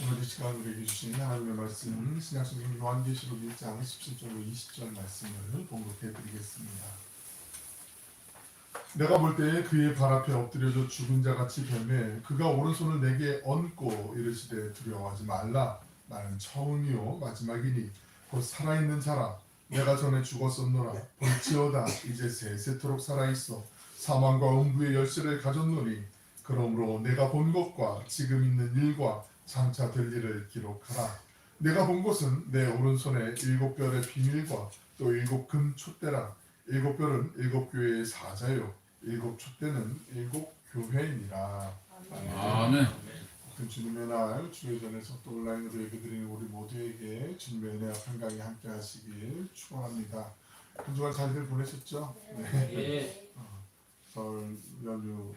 오늘 이 시간 우리에게 주신 하나님의 말씀 신약성경 요한계시록 1장 17절로 20절 말씀을 봉독해 드리겠습니다. 내가 볼 때에 그의 발 앞에 엎드려져 죽은 자같이 뱀에 그가 오른손을 내게 얹고 이르시되 두려워하지 말라. 나는 처음이요 마지막이니 곧 살아있는 자라. 내가 전에 죽었었노라. 볼지어다 이제 세세토록 살아있어 사망과 음부의 열쇠를 가졌노니 그러므로 내가 본 것과 지금 있는 일과 장차 될 일을 기록하라. 내가 본 것은 내 오른손에 7별의 비밀과 또 7금 촛대라. 7별은 7교회의 사자요 7촛대는 7교회입니다. 아멘. 그 주님의 날 주회전에서 또 온라인으로 예배드리는 우리 모두에게 주님의 은혜와 평강이 함께 하시길 축원합니다. 한 주간 잘들 보내셨죠? 네. 예. 설 연휴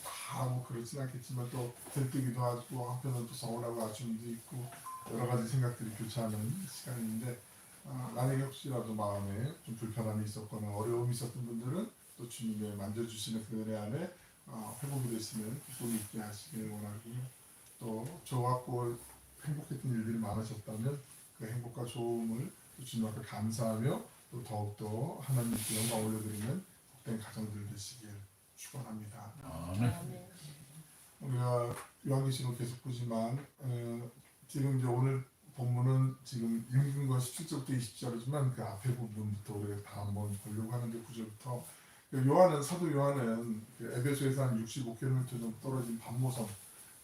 다 그렇진 않겠지만 또 들뜨기도 하고 한편은 또 서운하고 아쉬움도 있고 여러 가지 생각들이 교차하는 시간인데 만약에 혹시라도 마음에 좀 불편함이 있었거나 어려움이 있었던 분들은 또 주님의 만져주시는 그 은혜 안에 회복이 되시는 기쁨이 있게 하시길 원하고요. 또 좋았고 행복했던 일들이 많으셨다면 그 행복과 좋음을 또 주님 앞에 감사하며 또 더욱더 하나님께 영광 올려드리는 복된 가정들 되시길 축원합니다. 아멘. 우리가 요한계시록 계속 보지만 지금 이제 오늘 본문은 지금 읽은 건 17절부터 20절이지만 그 앞에 부분부터 우리가 다 한번 보려고 하는데 9절부터 요한은 사도 요한은 그 에베소에서 한 65km 정도 떨어진 반모섬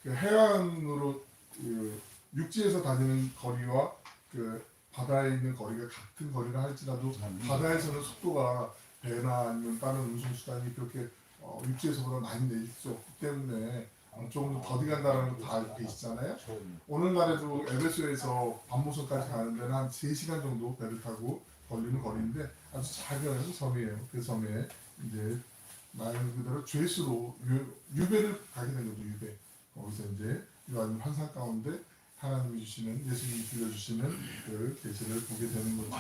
그 해안으로 그 육지에서 다니는 거리와 그 바다에 있는 거리가 같은 거리라 할지라도 바다에서는 속도가 배나 아니면 다른 운송수단이 그렇게 육지에서보다 많이 내릴 수 없기 때문에 조금 더 더디 간다는 거 다 알고 계시잖아요. 오늘날에도 에베소에서 반모섬까지 가는 데는 한 3시간 정도 배를 타고 걸리는 거리인데 아주 작은 섬이에요. 그 섬에 이제 말 그대로 죄수로 유배를 가게 된 거죠. 유배. 거기서 이제 요한 환상 가운데 하나님이 주시는 예수님이 들려주시는 그 계시를 보게 되는 거죠.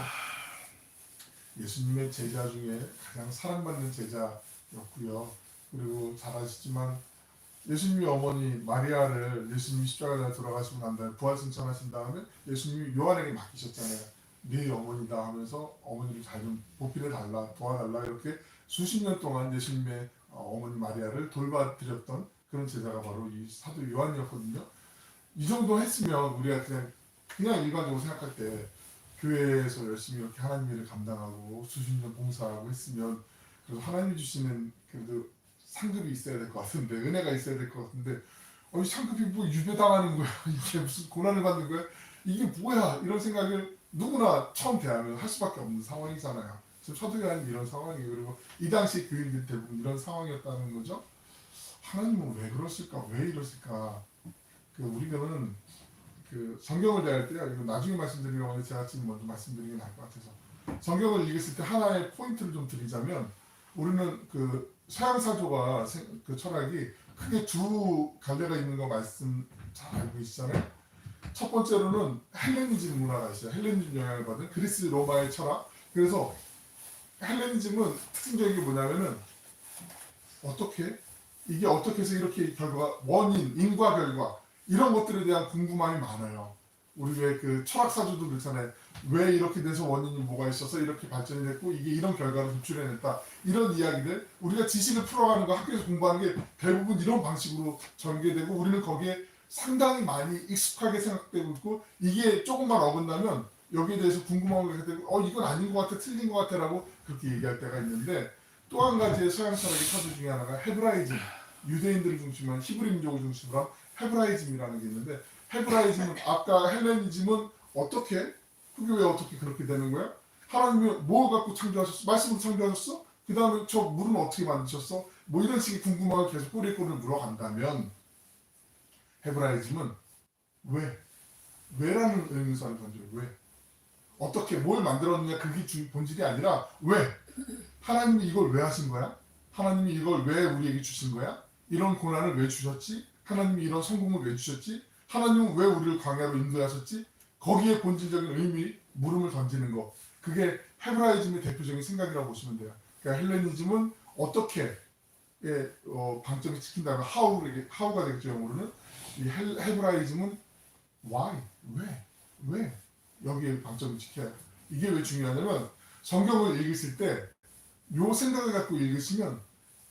예수님의 제자 중에 가장 사랑받는 제자였고요. 그리고 잘 아시지만 예수님이 어머니 마리아를 예수님이 십자가에 돌아가시고 난 다음에 부활승천하신 다음에 예수님이 요한에게 맡기셨잖아요. 네 어머니다 하면서 어머니를 잘 좀 보필해 달라 도와달라 이렇게 수십 년 동안 예수님의 어머니 마리아를 돌봐드렸던 그런 제자가 바로 이 사도 요한이었거든요. 이 정도 했으면 우리가 그냥 일반적으로 생각할 때 교회에서 열심히 이렇게 하나님 일을 감당하고 수십 년 봉사하고 했으면 그래도 하나님이 주시는 그래도 상급이 있어야 될 것 같은데 은혜가 있어야 될 것 같은데 이 상급이 뭐 유배당하는 거야 이게 무슨 고난을 받는 거야 이게 뭐야 이런 생각을 누구나 처음 대하면 할 수밖에 없는 상황이잖아요. 지금 사도 요한이 이런 상황이에요. 그리고 이 당시 교인들 대부분 이런 상황이었다는 거죠. 하나님은 왜 그러실까 왜 이러실까 우리는 그 성경을 대할 때요. 이거 나중에 말씀드리려고 하는데 제가 지금 먼저 말씀드리는 게 나을 것 같아서 성경을 읽었을 때 하나의 포인트를 좀 드리자면 우리는 그 서양 사조가 그 철학이 크게 두 갈래가 있는 거 말씀 잘 알고 계시잖아요. 첫 번째로는 헬레니즘 문화가 있어요. 헬레니즘 영향을 받은 그리스 로마의 철학. 그래서 헬레니즘은 특징적인 게 뭐냐면은 이게 어떻게 해서 이렇게 결과가 원인, 인과 결과 이런 것들에 대한 궁금함이 많아요. 우리 왜 그 철학사주도 그렇잖아요. 왜 이렇게 돼서 원인이 뭐가 있어서 이렇게 발전이 됐고 이게 이런 결과를 도출해냈다. 이런 이야기들 우리가 지식을 풀어가는 거 학교에서 공부하는 게 대부분 이런 방식으로 전개되고 우리는 거기에 상당히 많이 익숙하게 생각되고 있고 이게 조금만 어긋나면 여기에 대해서 궁금함을 갖게 되고 이건 아닌 것 같아 틀린 것 같아 라고 그렇게 얘기할 때가 있는데 또 한 가지의 서양 철학의 사주 중에 하나가 헤브라이즘 유대인들을 중심으로 한 히브리 민족을 중심으로 한 헤브라이즘이라는 게 있는데 헤브라이즘은 아까 헬레니즘은 어떻게 그게 왜 어떻게 그렇게 되는 거야? 하나님이 뭐 갖고 창조하셨어? 말씀으로 창조하셨어? 그 다음에 저 물은 어떻게 만드셨어? 뭐 이런 식의 궁금함을 계속 꼬리꼬리를 물어간다면 헤브라이즘은 왜라는 의문사를 던져요. 왜? 어떻게 뭘 만들었느냐 그게 본질이 아니라 왜? 하나님이 이걸 왜 하신 거야? 하나님이 이걸 왜 우리에게 주신 거야? 이런 고난을 왜 주셨지? 하나님이 이런 성공을 왜 주셨지? 하나님은 왜 우리를 광야로 인도하셨지? 거기에 본질적인 의미, 물음을 던지는 거. 그게 헤브라이즘의 대표적인 생각이라고 보시면 돼요. 그러니까 헬레니즘은 어떻게 방점이 찍힌다면 하우가 되겠죠. 영어로는 이 헤브라이즘은 why, 왜 여기에 방점을 지켜야 돼요. 이게 왜 중요하냐면 성경을 읽으실 때 요 생각을 갖고 읽으시면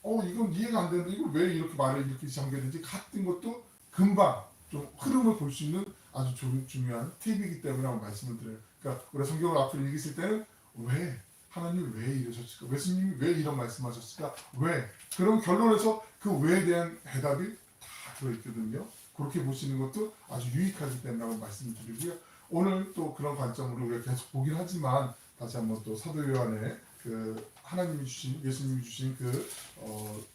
이건 이해가 안 되는데 이거 왜 이렇게 말을 이렇게 전개되지 같은 것도 금방 좀 흐름을 볼 수 있는 아주 중요한 팁이기 때문에 한번 말씀을 드려요. 그러니까 우리가 성경을 앞으로 읽으실 때는 왜 하나님이 왜 이러셨을까? 예수님이 왜 이런 말씀하셨을까? 왜? 그럼 결론에서 그 왜에 대한 대답이 다 들어있거든요. 그렇게 보시는 것도 아주 유익하기 때문에 한번 말씀드리고요. 오늘 또 그런 관점으로 우리가 계속 보긴 하지만 다시 한번 또 사도 요한의 그 하나님이 주신 예수님이 주신 그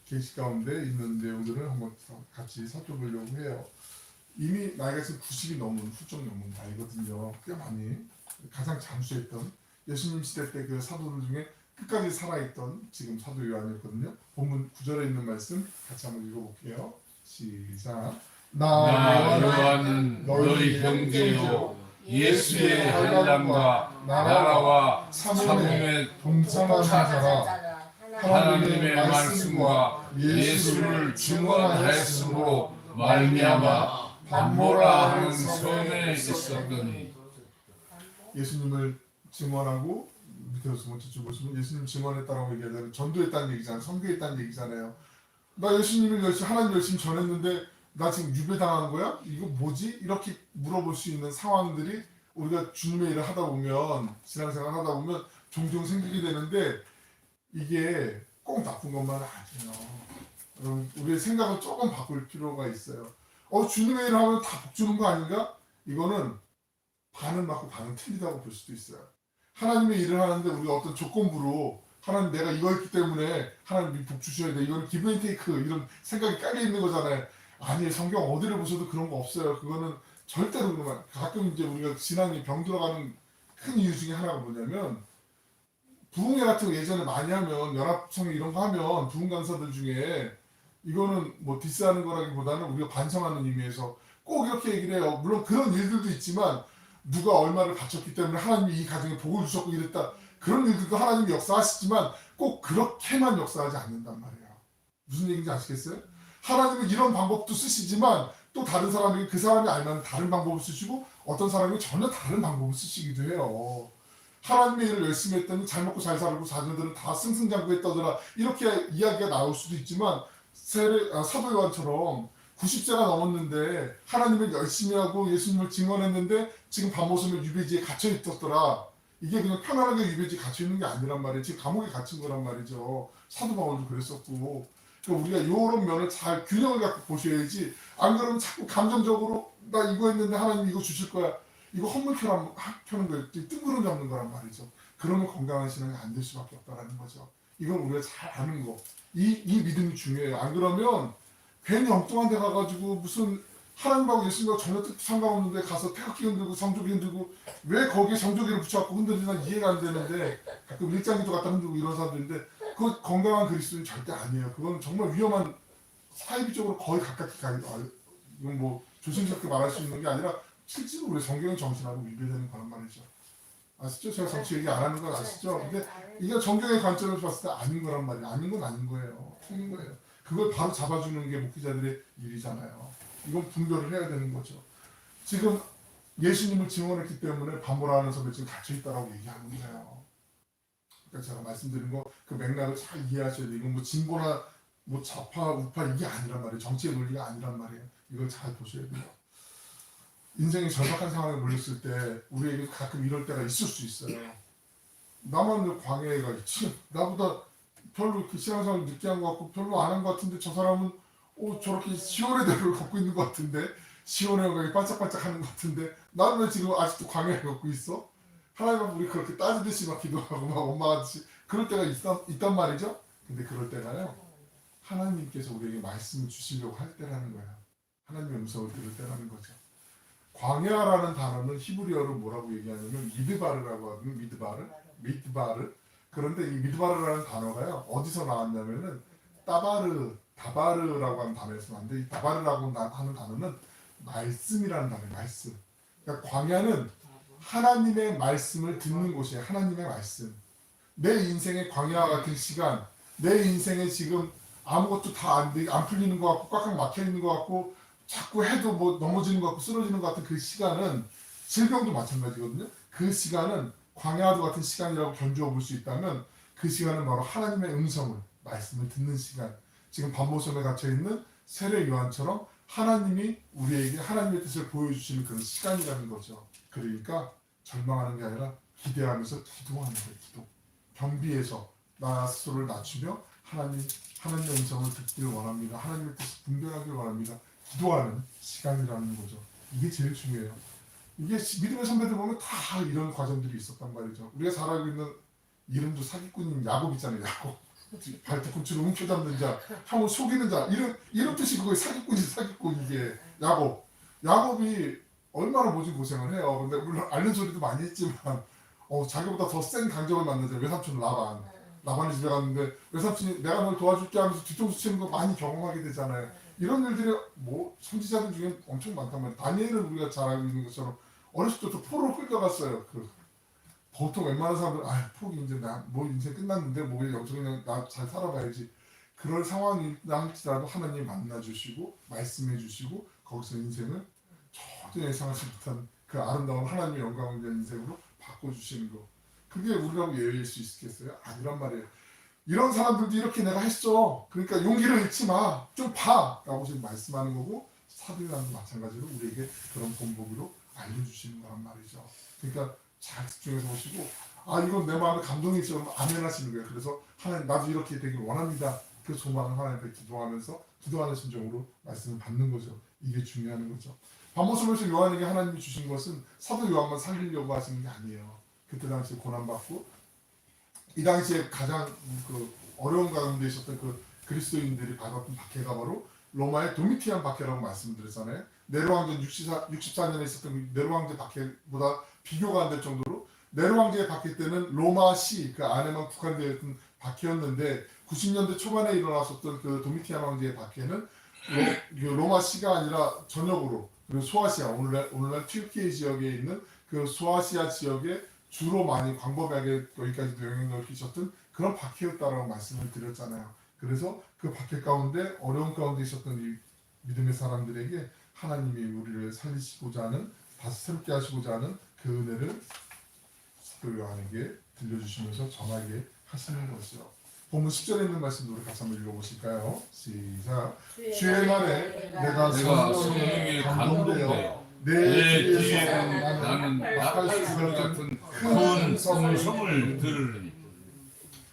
계시 가운데 있는 내용들을 한번 같이 살펴보려고 해요. 이미 나이가 지금 90이 넘은 훌쩍 넘은 나이거든요. 꽤 많이 가장 잠수했던 예수님 시대 때 그 사도들 중에 끝까지 살아있던 지금 사도 요한이었거든요. 본문 9절에 있는 말씀 같이 한번 읽어볼게요. 시작. 나 요한은 너희 형제요 예수의 한량과 나라와 참음에 동참한 자라 하나님의 말씀과 예수를 증언하였으므로 말미암아 반모라 하는 선에 있었더니. 예수님을 증언하고 밑에서 먼저 쭉 보시면 예수님 증언했다라고 얘기하잖아요. 전도했다는 얘기잖아요. 선교했다는 얘기잖아요. 나 예수님을 하나님 열심히 전했는데 나 지금 유배당한 거야? 이거 뭐지? 이렇게 물어볼 수 있는 상황들이 우리가 주님의 일을 하다 보면 신앙생활 하다 보면 종종 생기게 되는데 이게 꼭 나쁜 것만 아니에요. 여러분 우리의 생각을 조금 바꿀 필요가 있어요. 주님의 일을 하면 다 복 주는 거 아닌가? 이거는 반은 맞고 반은 틀리다고 볼 수도 있어요. 하나님의 일을 하는데 우리가 어떤 조건부로 하나님 내가 이거 했기 때문에 하나님이 복 주셔야 돼. 이거는 기브 앤 테이크 이런 생각이 깔려 있는 거잖아요. 아니 성경 어디를 보셔도 그런 거 없어요. 그거는 절대로 그러면 가끔 이제 우리가 신앙이 병 들어가는 큰 이유 중에 하나가 뭐냐면 부흥회 같은 거 예전에 많이 하면 연합성회 이런 거 하면 부흥 강사들 중에 이거는 뭐 디스하는 거라기보다는 우리가 반성하는 의미에서 꼭 이렇게 얘기를 해요. 물론 그런 일들도 있지만 누가 얼마를 바쳤기 때문에 하나님이 이 가정에 복을 주셨고 이랬다. 그런 일들도 하나님이 역사하시지만 꼭 그렇게만 역사하지 않는단 말이에요. 무슨 얘기인지 아시겠어요? 하나님은 이런 방법도 쓰시지만 또 다른 사람에게 그 사람이 알면 다른 방법을 쓰시고 어떤 사람이 전혀 다른 방법을 쓰시기도 해요. 하나님의 일을 열심히 했더니 잘 먹고 잘 살고 자녀들은 다 승승장구했다더라 이렇게 이야기가 나올 수도 있지만 사도 요한처럼 90세가 넘었는데 하나님을 열심히 하고 예수님을 증언했는데 지금 밤모섬에 유배지에 갇혀 있었더라. 이게 그냥 편안하게 유배지에 갇혀 있는 게 아니란 말이에요. 지금 감옥에 갇힌 거란 말이죠. 사도 바울도 그랬었고. 그러니까 우리가 이런 면을 잘 균형을 갖고 보셔야지 안 그러면 자꾸 감정적으로 나 이거 했는데 하나님 이거 주실 거야. 이거 헛물 켜는 거예요. 뜬구름 잡는 거란 말이죠. 그러면 건강한 신앙이 안 될 수밖에 없다라는 거죠. 이건 우리가 잘 아는 거. 이 믿음이 중요해요. 안 그러면 괜히 엉뚱한 데 가가지고 무슨 하나님하고 예수님하고 전혀 뜻 상관없는데 가서 태극기 흔들고 성조기 흔들고 왜 거기에 성조기를 붙여갖고 흔들리나 이해가 안 되는데 가끔 일장기도 갖다 흔들고 이런 사람들인데 그거 건강한 그리스도인 절대 아니에요. 그건 정말 위험한 사이비적으로 거의 가깝게 가기도 이건 뭐 조심스럽게 말할 수 있는 게 아니라 실제로 우리 성경의 정신하고 위배되는 거란 말이죠. 아시죠? 제가 정치 얘기 안 하는 건 아시죠? 근데 이게 성경의 관점에서 봤을 때 아닌 거란 말이에요. 아닌 건 아닌 거예요. 틀린 거예요. 그걸 바로 잡아주는 게 목회자들의 일이잖아요. 이건 분별을 해야 되는 거죠. 지금 예수님을 증언했기 때문에 반모라는 섬에 지금 갇혀있다라고 얘기하는 거예요. 그러니까 제가 말씀드린 거 그 맥락을 잘 이해하셔야 돼요. 이건 뭐 진보나 뭐 좌파, 우파 이게 아니란 말이에요. 정치의 논리가 아니란 말이에요. 이걸 잘 보셔야 돼요. 인생이 절박한 상황에 몰렸을 때 우리에게 가끔 이럴 때가 있을 수 있어요. 나만 광해가 있지. 나보다 별로 이렇게 신앙생활 늦게 한 것 같고 별로 안 한 것 같은데 저 사람은 저렇게 시온의 대로를 걷고 있는 것 같은데 시온의 영광이 반짝반짝 하는 것 같은데 나는 왜 지금 아직도 광야를 걷고 있어? 하나님 우리 그렇게 따지듯이 막 기도하고 막 원망하듯이 그럴 때가 있단 말이죠. 근데 그럴 때가요 하나님께서 우리에게 말씀을 주시려고 할 때라는 거예요. 하나님의 음성을 들을 때라는 거죠. 광야라는 단어는 히브리어로 뭐라고 얘기하냐면 미드바르라고 하거든요. 미드바르. 그런데 이 미드바르라는 단어가요 어디서 나왔냐면은 다바르라고 하는 단어에서 나왔는데 이 다바르라고 하는 단어는 말씀이라는 단어예요. 말씀. 그러니까 광야는 하나님의 말씀을 듣는 곳이에요. 하나님의 말씀. 내 인생의 광야와 같은 시간, 내 인생에 지금 아무것도 다 안 풀리는 것 같고 꽉꽉 막혀 있는 것 같고 자꾸 해도 뭐 넘어지는 것 같고 쓰러지는 것 같은 그 시간은 질병도 마찬가지거든요. 그 시간은 광야도 같은 시간이라고 견주어 볼 수 있다면 그 시간은 바로 하나님의 음성을 말씀을 듣는 시간. 지금 반모섬에 갇혀 있는 세례 요한처럼 하나님이 우리에게 하나님의 뜻을 보여주시는 그런 시간이라는 거죠. 그러니까 절망하는 게 아니라 기대하면서 기도하는 거예요. 기도. 겸비해서 나 스스로를 낮추며 하나님의 음성을 듣기를 원합니다. 하나님의 뜻을 분별하기를 원합니다. 기도하는 시간이라는 거죠. 이게 제일 중요해요. 이게 믿음의 선배들 보면 다 이런 과정들이 있었단 말이죠. 우리가 잘 알고 있는 이름도 사기꾼인 야곱 있잖아요. 야곱. 발뒤꿈치로 움켜잡는 자, 형을 속이는 자. 이런 뜻이 그거예요. 사기꾼 이게 야곱. 야곱이 얼마나 모진 고생을 해요. 근데 물론 앓는 소리도 많이 했지만 자기보다 더 센 강적을 만나죠. 외삼촌 라반. 라반이 집에 갔는데 외삼촌이 내가 널 도와줄게 하면서 뒤통수 치는 거 많이 경험하게 되잖아요. 이런 일들이 뭐 선지자들 중에 엄청 많단 말이에요. 다니엘은 우리가 잘 알고 있는 것처럼 어렸을 때부터 포로로 끌려갔어요. 보통 웬만한 사람들 포기 이제 나 뭐 인생 끝났는데 뭐 영적인 나 잘 살아봐야지. 그럴 상황이 남지라도 하나님 만나주시고 말씀해주시고 거기서 인생을 전혀 예상하지 못한 그 아름다운 하나님의 영광을 위한 인생으로 바꿔주시는 거. 그게 우리라고 예외일 수 있겠어요? 아니란 말이에요. 이런 사람들도 이렇게 내가 했어. 그러니까 용기를 잃지 마. 좀 봐. 라고 지금 말씀하는 거고 사도 요한도 마찬가지로 우리에게 그런 본보기로 알려주시는 거란 말이죠. 그러니까 잘 집중해서 보시고 이건 내 마음에 감동이 있으면 아멘 하시는 거예요. 그래서 하나님 나도 이렇게 되길 원합니다. 그 소망을 하나님께 기도하면서 기도하는 심정으로 말씀을 받는 거죠. 이게 중요한 거죠. 반모섬에서 요한에게 하나님이 주신 것은 사도 요한만 살리려고 하시는 게 아니에요. 그때 당시에 고난받고 이 당시에 가장 어려운 가운데 있었던 그리스도인들이 받았던 박해가 바로 로마의 도미티안 박해라고 말씀드렸잖아요. 네로 왕조 64년에 있었던 그 네로 왕제 박해보다 비교가 안 될 정도로 네로 왕제의 박해 때는 로마시 그 안에만 국한되어 있던 박해였는데 90년대 초반에 일어났었던 그 도미티안 왕제의 박해는 로마시가 아니라 전역으로 그리고 소아시아 오늘날 튀르키예 지역에 있는 그 소아시아 지역에 주로 많이 광범위하게 여기까지도 영향력을 끼쳤던 그런 박해였다라고 말씀을 드렸잖아요. 그래서 그 박해 가운데 어려운 가운데 있었던 이 믿음의 사람들에게 하나님이 우리를 살리시고자 하는 다시 새롭게 하시고자 하는 그 은혜를 사도 요한에게 들려주시면서 전하게 하시는 것이죠. 본문 10절에 있는 말씀도 우리 같이 한번 읽어보실까요? 시작. 주의 날에 내가 성령에 감동되어 내 뒤에서 나는 나팔소리 같은 큰 음성을 들으니.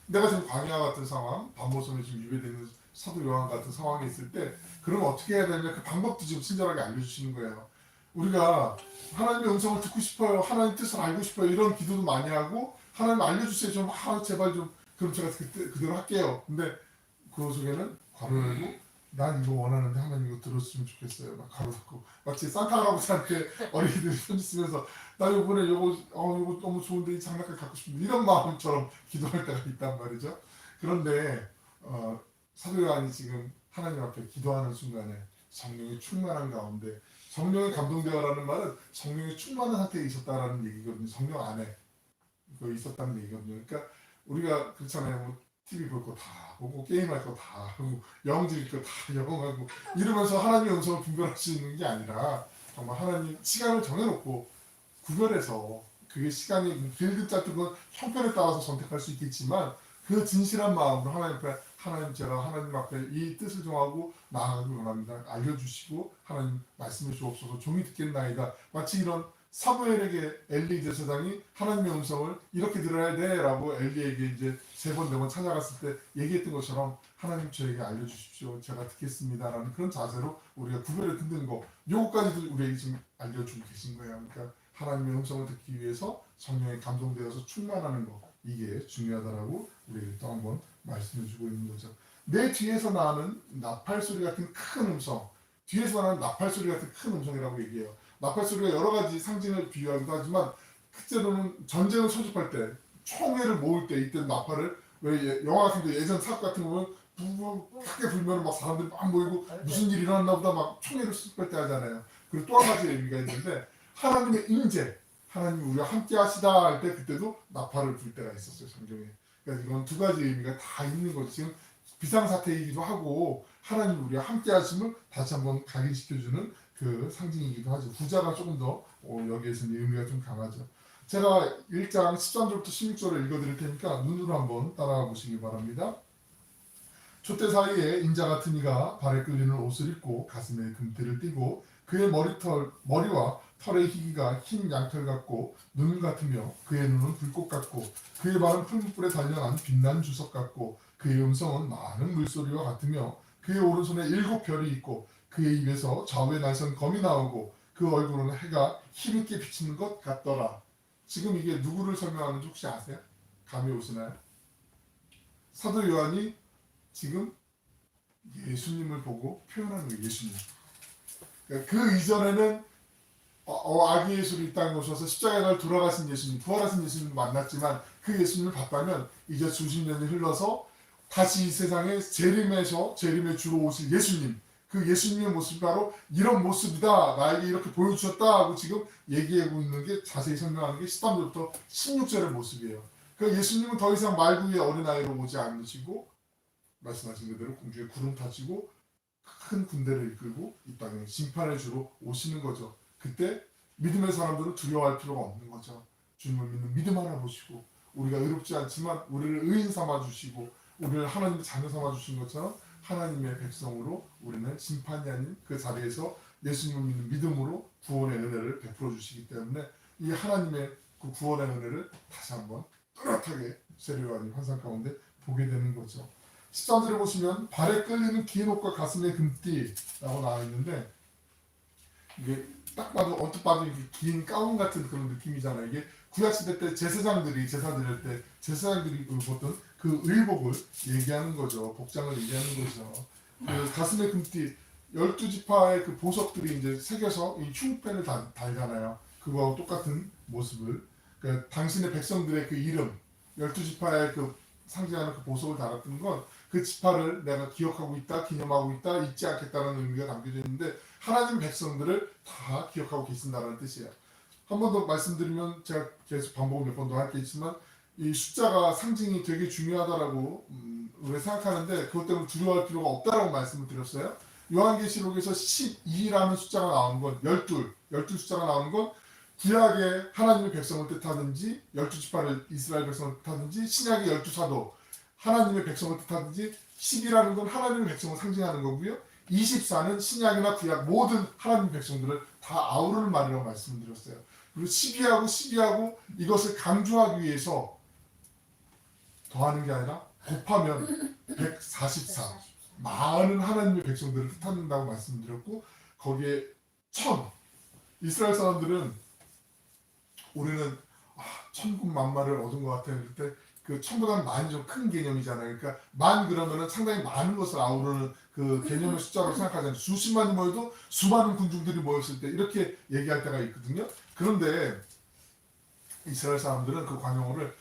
내가 지금 광야 같은 상황, 반모섬에 지금 유배되는 사도 요한 같은 상황에 있을 때 그러면 어떻게 해야 되냐 그 방법도 지금 친절하게 알려주시는 거예요. 우리가 하나님의 음성을 듣고 싶어요. 하나님 뜻을 알고 싶어요. 이런 기도도 많이 하고 하나님 알려주세요. 좀 제발 좀 그럼 제가 그대로 할게요. 근데 그 속에는 괄호 열고 난 이거 원하는데 하나님 이거 들었으면 좋겠어요. 막 가로 닫고 마치 산타 할아버지한테 어린이들이 편지 쓰면서 나 이번에 요거 너무 좋은데 이 장난감 갖고 싶은데 이런 마음처럼 기도할 때가 있단 말이죠. 그런데 사도 요한이 지금 하나님 앞에 기도하는 순간에 성령이 충만한 가운데 성령에 감동되어라는 말은 성령이 충만한 상태에 있었다라는 얘기거든요. 성령 안에 있었다는 얘기거든요. 그러니까 우리가 그렇잖아요. 뭐 TV 볼 거 다 보고 게임할 거 다 하고 영질 거 다 영하고 이러면서 하나님의 음성을 분별할 수 있는 게 아니라 정말 하나님 시간을 정해놓고 구별해서 그게 시간이 길든 짧든 건 형편에 따라서 선택할 수 있겠지만 그 진실한 마음으로 하나님 제가 하나님 앞에 이 뜻을 정하고 나아가길 원합니다. 알려주시고 하나님 말씀해 주옵소서 종이 듣겠나이다. 마치 이런 사무엘에게 엘리 제사장이 하나님의 음성을 이렇게 들어야 돼라고 엘리에게 이제 3번 4번 찾아갔을 때 얘기했던 것처럼 하나님 저에게 알려주십시오. 제가 듣겠습니다라는 그런 자세로 우리가 구별을 듣는 거 요거까지도 우리에게 지금 알려주고 계신 거예요. 그러니까 하나님의 음성을 듣기 위해서 성령에 감동되어서 충만하는 거 이게 중요하다라고 우리에게 또 한번 말씀해주고 있는 거죠. 내 뒤에서 나는 나팔 소리 같은 큰 음성, 뒤에서 나는 나팔 소리 같은 큰 음성이라고 얘기해요. 나팔 소리가 여러 가지 상징을 비유하기도 하지만 실제로는 전쟁을 소집할 때 총회를 모을 때 이때 나팔을 왜 영화 같은 데 예전 사업 같은 거 보면 부부 크게 불면 막 사람들이 막 모이고 무슨 일이 일어났나 보다 막 총회를 수집할 때 하잖아요. 그리고 또 한 가지 의미가 있는데 하나님의 임재, 하나님이 우리와 함께 하시다 할 때 그때도 나팔을 불 때가 있었어요. 성경에. 그러니까 이건 두 가지 의미가 다 있는 거죠. 지금 비상사태이기도 하고 하나님 우리와 함께 하심을 다시 한번 각인시켜주는 그 상징이기도 하죠. 후자가 조금 더 여기에서는 의미가 좀 강하죠. 제가 1장 13절부터 16절을 읽어드릴 테니까 눈으로 한번 따라가 보시기 바랍니다. 촛대 사이에 인자 같은 이가 발에 끌리는 옷을 입고 가슴에 금태를 띠고 그의 머리와 털의 희기가 흰 양털 같고 눈 같으며 그의 눈은 불꽃 같고 그의 발은 풀무불에 단련한 빛난 주석 같고 그의 음성은 많은 물소리와 같으며 그의 오른손에 7별이 있고 그의 입에서 좌우에 날선 검이 나오고 그 얼굴은 해가 힘있게 비치는 것 같더라. 지금 이게 누구를 설명하는지 혹시 아세요? 감이 오시나요? 사도 요한이 지금 예수님을 보고 표현하는 거예요. 예수님. 그러니까 그 이전에는 아기 예수를 이 땅에 오셔서 십자가에 날 돌아가신 예수님, 부활하신 예수님을 만났지만 그 예수님을 봤다면 이제 수십 년이 흘러서 다시 이 세상에 재림의 주로 오실 예수님, 그 예수님의 모습이 바로 이런 모습이다, 나에게 이렇게 보여주셨다 하고 지금 얘기하고 있는 게 자세히 설명하는 게 13절부터 16절의 모습이에요. 그러니까 예수님은 더 이상 말구의 어린아이로 오지 않으시고 말씀하신 그대로 공중에 구름 타시고 큰 군대를 이끌고 이 땅에 심판의 주로 오시는 거죠. 그때 믿음의 사람들은 두려워할 필요가 없는 거죠. 주님을 믿는 믿음 하나 보시고 우리가 의롭지 않지만 우리를 의인 삼아 주시고 우리를 하나님의 자녀 삼아 주신 것처럼 하나님의 백성으로 우리는 심판이 아닌 그 자리에서 예수님을 믿는 믿음으로 구원의 은혜를 베풀어 주시기 때문에 이 하나님의 그 구원의 은혜를 다시 한번 뚜렷하게 세례요한이 환상 가운데 보게 되는 거죠. 13절에 보시면 발에 끌리는 긴 옷과 가슴에 금띠라고 나와 있는데 이게 딱 봐도 언뜻 봐도 이게 긴 가운 같은 그런 느낌이잖아요. 이게 구약시대 때 제사장들이 제사 드릴 때 제사장들이 입었던 그 의복을 얘기하는 거죠. 복장을 얘기하는 거죠. 그 가슴에 금띠 12지파의 그 보석들이 이제 새겨서 이 흉패를 달잖아요. 그거하고 똑같은 모습을 그러니까 당신의 백성들의 그 이름 12지파의 그 상징하는 그 보석을 달았던 건 그 지파를 내가 기억하고 있다, 기념하고 있다, 잊지 않겠다는 의미가 담겨져 있는데 하나님 백성들을 다 기억하고 계신다는 뜻이에요. 한 번 더 말씀드리면 제가 계속 반복을 몇 번 더 할 게 있지만 이 숫자가 상징이 되게 중요하다라고 우리가 생각하는데 그것 때문에 두려워할 필요가 없다라고 말씀을 드렸어요. 요한계시록에서 12라는 숫자가 나오는 건 12 숫자가 나오는 건 구약의 하나님의 백성을 뜻하든지 12지파를 이스라엘 백성을 뜻하든지 신약의 12사도 하나님의 백성을 뜻하든지 10이라는 건 하나님의 백성을 상징하는 거고요. 24는 신약이나 구약 모든 하나님의 백성들을 다 아우르는 말이라고 말씀을 드렸어요. 그리고 12하고 이것을 강조하기 위해서 더하는 게 아니라 곱하면 144 많은 하나님의 백성들을 뜻한다고 말씀드렸고 거기에 1000 이스라엘 사람들은 우리는 천군만마를 얻은 것 같아요. 그럴 때 그 천보다는 만이 좀 큰 개념이잖아요. 그러니까 만 그러면은 상당히 많은 것을 아우르는 그 개념의 숫자로 생각하잖아요. 수십만이 모여도 수많은 군중들이 모였을 때 이렇게 얘기할 때가 있거든요. 그런데 이스라엘 사람들은 그 관용어를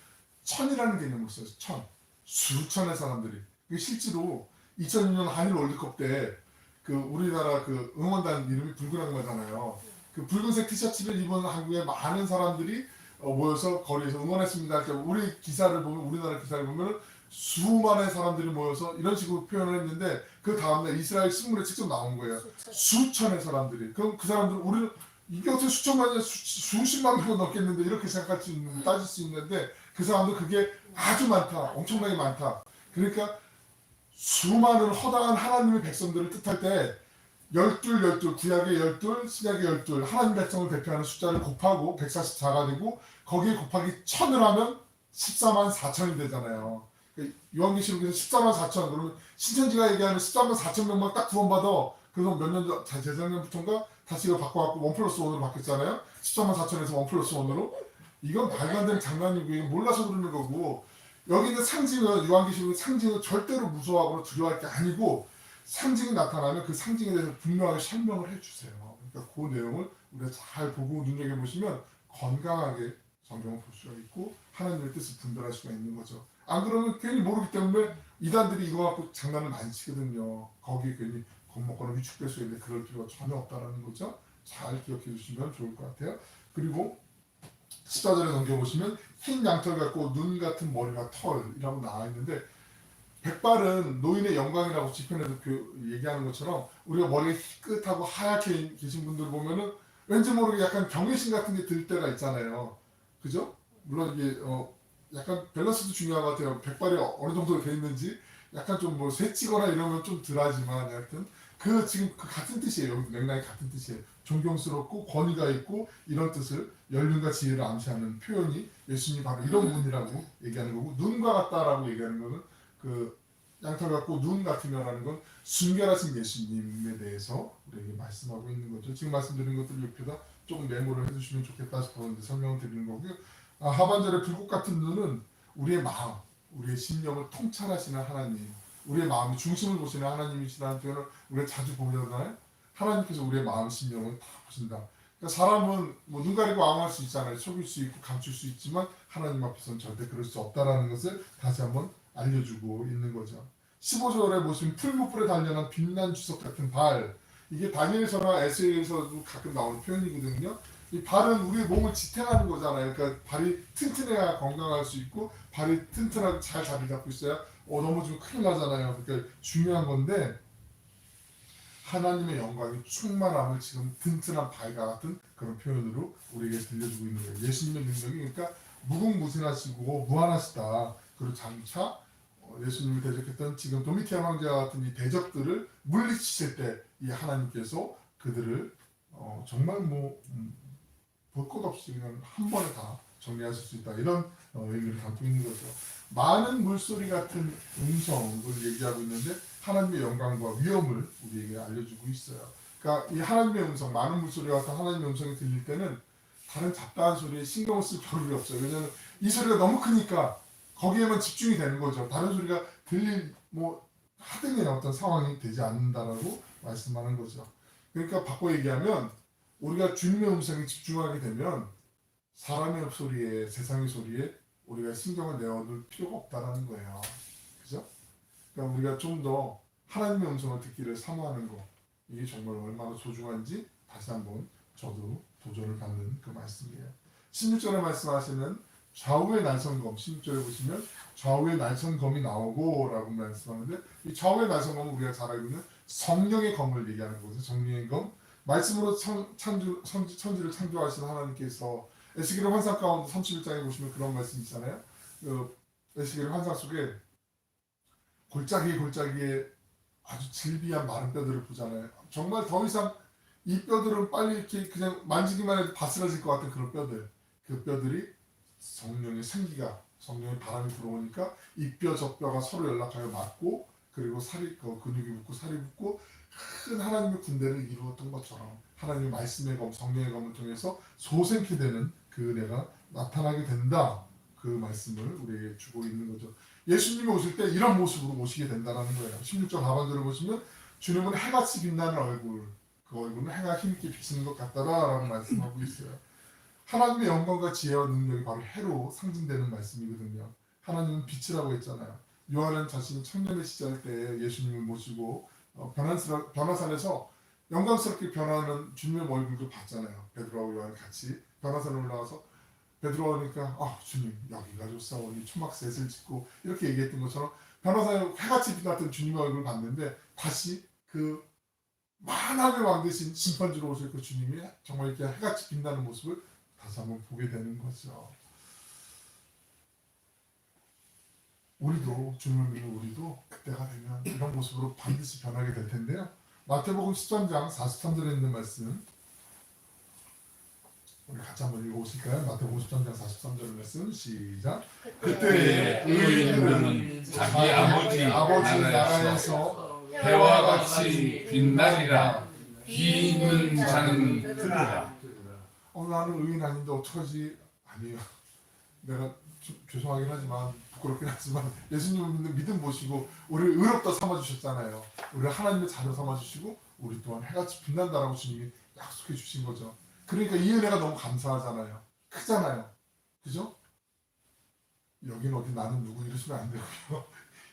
천이라는 개념을 써요. 천. 수천의 사람들이. 실제로 2006년 한일 월드컵 때 그 우리나라 그 응원단 이름이 붉은 악마잖아요. 그 붉은색 티셔츠를 입은 한국의 많은 사람들이 모여서 거리에서 응원했습니다. 우리 기사를 보면 우리나라 기사를 보면 수많은 사람들이 모여서 이런 식으로 표현을 했는데 그 다음날 이스라엘 신문에 직접 나온 거예요. 수천의 사람들이. 그럼 그 사람들 우리는 이게 어떻게 수천만이 수십만 명 넘겠는데 이렇게 생각할 수 있는 따질 수 있는데 그 사람들 그게 아주 많다. 엄청나게 많다. 그러니까 수많은 허다한 하나님의 백성들을 뜻할 때 12 구약의 12 신약의 12 하나님 백성을 대표하는 숫자를 곱하고 144가 되고 거기에 곱하기 1000을 하면 14만 4천이 되잖아요. 요한계시록에서 14만 4천 그러면 신천지가 얘기하는 14만 4천 명만 딱 구원받아. 그래서 몇 년 전 재작년부터인가 다시 이거 바꿔갖고 1+1으로 바뀌었잖아요. 14만 4천에서 1+1으로 이건 말도 안 되는 장난이고 이건 몰라서 그러는 거고 여기 있는 상징은 요한계시록의 상징은 절대로 무서워하거나 두려워할 게 아니고 상징이 나타나면 그 상징에 대해서 분명하게 설명을 해주세요. 그러니까 그 내용을 우리가 잘 보고 눈여겨보시면 건강하게 성경을 볼 수가 있고 하나님의 뜻을 분별할 수가 있는 거죠. 안 그러면 괜히 모르기 때문에 이단들이 이거 갖고 장난을 많이 치거든요. 거기에 괜히 겁먹거나 위축될 수 있는데 그럴 필요가 전혀 없다는 거죠. 잘 기억해 주시면 좋을 것 같아요. 그리고 14절에 넘겨보시면 흰 양털 같고 눈 같은 머리가 털이라고 나와 있는데 백발은 노인의 영광이라고 시편에도 얘기하는 것처럼 우리가 머리가 희끗하고 하얗게 계신 분들 보면은 왠지 모르게 약간 경외심 같은 게 들 때가 있잖아요. 그죠? 물론 이게 약간 밸런스도 중요한 것 같아요. 백발이 어느 정도 돼 있는지 약간 좀 뭐 새치거나 이러면 좀 덜하지만 하여튼 지금 그 같은 뜻이에요. 맥락이 같은 뜻이에요. 존경스럽고 권위가 있고 이런 뜻을 연륜과 지혜를 암시하는 표현이 예수님이 바로 이런 분이라고 얘기하는 거고, 눈과 같다라고 얘기하는 거는 그 양털 같고 눈 같으면라는 건 순결하신 예수님에 대해서 우리에게 말씀하고 있는 거죠. 지금 말씀드린 것들 옆에다 조금 메모를 해주시면 좋겠다 싶어서 설명을 드리는 거고요. 하반절에 불꽃 같은 눈은 우리의 마음, 우리의 심령을 통찰하시는 하나님, 우리의 마음의 중심을 보시는 하나님이시라는 표현을 우리가 자주 보잖아요. 하나님께서 우리의 마음, 심령을 다 보신다. 그러니까 사람은 뭐 눈 가리고 앙할 수 있잖아요. 속일 수 있고 감출 수 있지만 하나님 앞에서는 절대 그럴 수 없다라는 것을 다시 한번 알려주고 있는 거죠. 15절에 보시면 풀무불에 단련한 빛난 주석 같은 발, 이게 다니엘서나 에스겔에서도 가끔 나오는 표현이거든요. 이 발은 우리의 몸을 지탱하는 거잖아요. 그러니까 발이 튼튼해야 건강할 수 있고, 발이 튼튼하고 잘 자리 잡고 있어야 넘어지면 큰일 나잖아요. 그러니까 중요한 건데, 하나님의 영광이 충만함을 지금 튼튼한 발과 같은 그런 표현으로 우리에게 들려주고 있는 거예요. 예수님의 능력이 그러니까 무궁무진하시고 무한하시다. 그리고 장차 예수님을 대적했던 지금 도미티안 왕자와 같은 이 대적들을 물리치실 때 이 하나님께서 그들을 정말 볼 것 없이 그냥 한 번에 다 정리하실 수 있다. 이런 의미를 담고 있는 거죠. 많은 물소리 같은 음성을 얘기하고 있는데 하나님의 영광과 위엄을 우리에게 알려주고 있어요. 그러니까 이 하나님의 음성, 많은 물소리 같은 하나님의 음성이 들릴 때는 다른 잡다한 소리에 신경을 쓸 겨를이 없어요. 왜냐하면 이 소리가 너무 크니까 거기에만 집중이 되는 거죠. 다른 소리가 들릴 하등의 어떤 상황이 되지 않는다라고 말씀하는 거죠. 그러니까 바꿔 얘기하면 우리가 주님의 음성에 집중하게 되면 사람의 소리에, 세상의 소리에 우리가 신경을 내어둘 필요가 없다라는 거예요. 그죠? 그러니까 우리가 좀 더 하나님의 음성을 듣기를 사모하는 거, 이게 정말 얼마나 소중한지 다시 한번 저도 도전을 받는 그 말씀이에요. 16절에 말씀하시는 좌우의 날성검, 16절에 보시면 좌우의 날성검이 나오고 라고 말씀하는데, 이 좌우의 날성검은 우리가 잘 알고 있는 성령의 검을 얘기하는 거죠. 성령의 검. 말씀으로 천지를 창조하신 하나님께서 에스겔의 환상 가운데 31장에 보시면 그런 말씀이 있잖아요. 에스겔의 환상 속에 골짜기에 아주 질비한 마른 뼈들을 보잖아요. 정말 더 이상 이 뼈들은 빨리 이렇게 그냥 만지기만 해도 바스라질 것 같은 그런 뼈들. 그 뼈들이 성령의 생기가, 성령의 바람이 들어오니까 이 뼈 저 뼈가 서로 연락하여 맞고, 그리고 근육이 붙고 살이 붙고 큰 하나님의 군대를 이루었던 것처럼 하나님의 말씀의 검, 성령의 검을 통해서 소생케 되는 그 은혜가 나타나게 된다. 그 말씀을 우리에게 주고 있는 거죠. 예수님이 오실 때 이런 모습으로 오시게 된다는 거예요. 16절 하반절을 보시면 주님은 해같이 빛나는 얼굴, 그 얼굴은 해가 힘있게 비치는 것 같다라고 말씀하고 있어요. 하나님의 영광과 지혜와 능력이 바로 해로 상징되는 말씀이거든요. 하나님은 빛이라고 했잖아요. 요한은 자신이 청년의 시절 때 예수님을 모시고 변화산에서 영광스럽게 변화하는 주님의 얼굴도 봤잖아요. 베드로와 요한이 같이 변화산에 올라가서 베드로가 그러니까 주님 여기가 좋사오니 초막셋을 짓고 이렇게 얘기했던 것처럼 변화산에 해같이 빛났던 주님의 얼굴을 봤는데 다시 그 만왕의 왕 대신 심판주로 오실 그 주님이 정말 이렇게 해같이 빛나는 모습을 다시 한번 보게 되는 거죠. 우리도 주님을 믿는 우리도 그때가 되면 이런 모습으로 반드시 변하게 될 텐데요. 마태복음 13장 43절에 있는 말씀 우리 같이 한번 읽어보실까요? 마태복음 13장 43절 말씀 시작. 그때 의인들은 자기 아버지 나라에서 해와 같이 빛나리라. 기 있는 자는 들으라. 나는 의인 아닌데 어떡하지? 아니에요. 내가 죄송하긴 하지만 부끄럽긴 하지만 예수님을 믿는 믿음 보시고 우리를 의롭다 삼아주셨잖아요. 우리를 하나님의 자녀 삼아주시고 우리 또한 해같이 빛난다라고 주님이 약속해 주신 거죠. 그러니까 이 은혜가 너무 감사하잖아요. 크잖아요. 그죠? 여긴 어디 나는 누구 이러시면 안 되고요.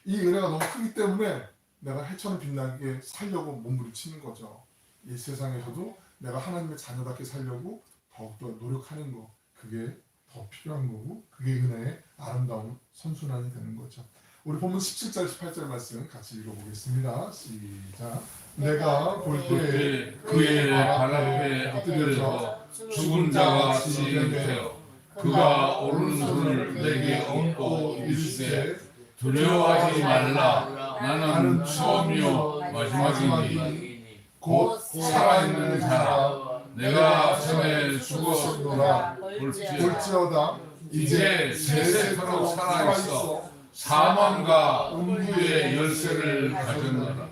이 은혜가 너무 크기 때문에 내가 해처럼 빛나게 살려고 몸부림치는 거죠. 이 세상에서도 내가 하나님의 자녀답게 살려고 더욱더 노력하는 거, 그게 더 필요한 거고 그게 은혜의 아름다운 선순환이 되는 거죠. 우리 본문 17절 18절 말씀 같이 읽어보겠습니다. 시작. 내가 볼 때에 그의 발 앞에 엎드려서 죽은 자가 같이 되어 그가 오른손을 내게 얹고 이르시되 두려워하지 말라 나는 처음이요 마지막이니 곧 살아있는 자라 내가 전에 죽었노라 볼지어다 이제 세세토록 살아있어 사망과 음부의 열쇠를 가졌노라.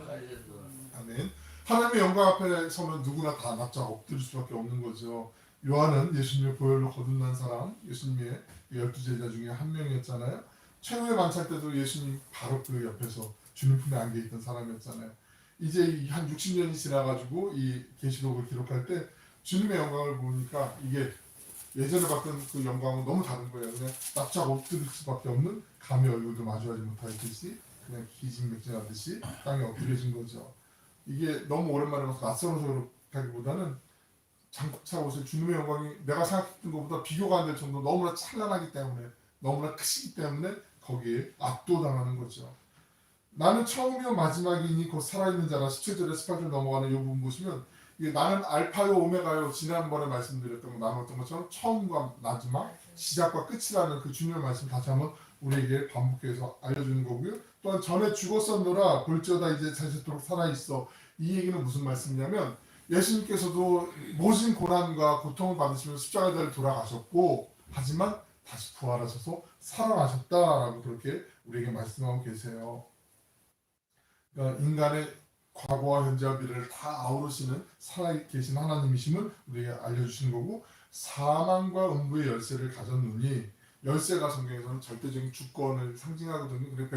아멘. 하나님의 영광 앞에 서면 누구나 다 납작 엎드릴 수밖에 없는 거죠. 요한은 예수님의 보혈로 거듭난 사람, 예수님의 12제자 중에 한 명이었잖아요. 최후의 만찬 때도 예수님 바로 그 옆에서 주님 품에 안겨 있던 사람이었잖아요. 이제 한 60년이 지나가지고 이 계시록을 기록할 때 주님의 영광을 보니까 이게 예전에 봤던 그 영광은 너무 다른 거예요. 그냥 납작 엎드릴 수밖에 없는 감히 얼굴도 마주하지 못하듯이 그냥 기진맥진하듯이 땅에 엎드려진 거죠. 이게 너무 오랜만에 봐서 낯설어서 그렇다기보다는 장차 오실 주님의 영광이 내가 생각했던 것보다 비교가 안 될 정도로 너무나 찬란하기 때문에 너무나 크시기 때문에 거기에 압도당하는 거죠. 나는 처음이요 마지막이니 곧 살아있는 자라 17절에 18절 넘어가는 이 부분 보시면 이게 나는 알파요 오메가요 지난번에 말씀드렸던 거 나눴던 것처럼 처음과 마지막 시작과 끝이라는 그 주님의 말씀 다시 한번 우리에게 반복해서 알려주는 거고요. 또한 전에 죽었었노라 볼지어다 이제 세세토록 살아있어. 이 얘기는 무슨 말씀이냐면 예수님께서도 모진 고난과 고통을 받으시면서 십자가를 돌아가셨고 하지만 다시 부활하셔서 살아나셨다라고 그렇게 우리에게 말씀하고 계세요. 그러니까 인간의 과거와 현재와 미래를 다 아우르시는 살아계신 하나님이심을 우리에게 알려주시는 거고 사망과 음부의 열쇠를 가졌느니 열쇠가 성경에서는 절대적인 주권을 상징하거든요. 그리고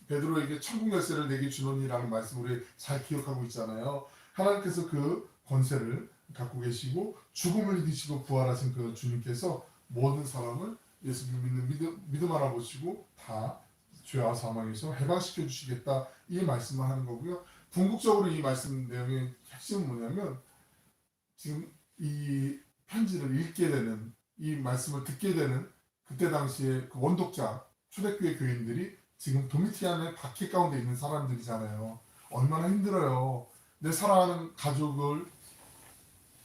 베드로에게 천국 열쇠를 내게 주노니라는 말씀 우리 잘 기억하고 있잖아요. 하나님께서 그 권세를 갖고 계시고 죽음을 이기시고 부활하신 그 주님께서 모든 사람을 예수를 믿는 믿음 하나 보시고 다 죄와 사망에서 해방시켜 주시겠다 이 말씀을 하는 거고요. 궁극적으로 이 말씀 내용의 핵심은 뭐냐면 지금 이 편지를 읽게 되는 이 말씀을 듣게 되는 그때 당시에 그 원독자 초대교회 교인들이 지금 도미티안의 박해 가운데 있는 사람들이잖아요. 얼마나 힘들어요. 내 사랑하는 가족을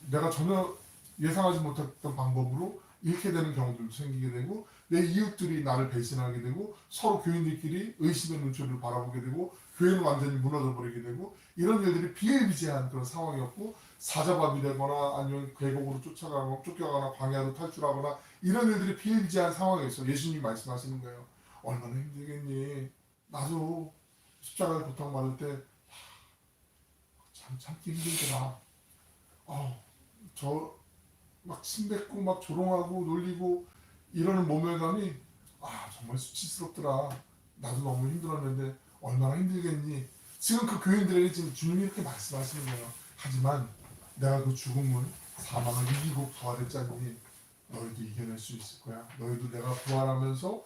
내가 전혀 예상하지 못했던 방법으로 잃게 되는 경우들도 생기게 되고 내 이웃들이 나를 배신하게 되고 서로 교인들끼리 의심의 눈초리를 바라보게 되고 교회는 완전히 무너져 버리게 되고 이런 일들이 비일비재한 그런 상황이었고 사자밥이 되거나 아니면 계곡으로 쫓겨가거나 광야로 탈출하거나 이런 일들이 비일비재한 상황에서 예수님이 말씀하시는 거예요. 얼마나 힘들겠니? 나도 십자가에 고통받을 때 참기 힘들더라. 저 막 침뱉고 막 조롱하고 놀리고 이러는 모멸감이 정말 수치스럽더라. 나도 너무 힘들었는데 얼마나 힘들겠니? 지금 그 교인들에게 지금 주님이 이렇게 말씀하시는 거예요. 하지만 내가 그 죽음을 사망을 이기고 부활했자니 너희도 이겨낼 수 있을 거야. 너희도 내가 부활하면서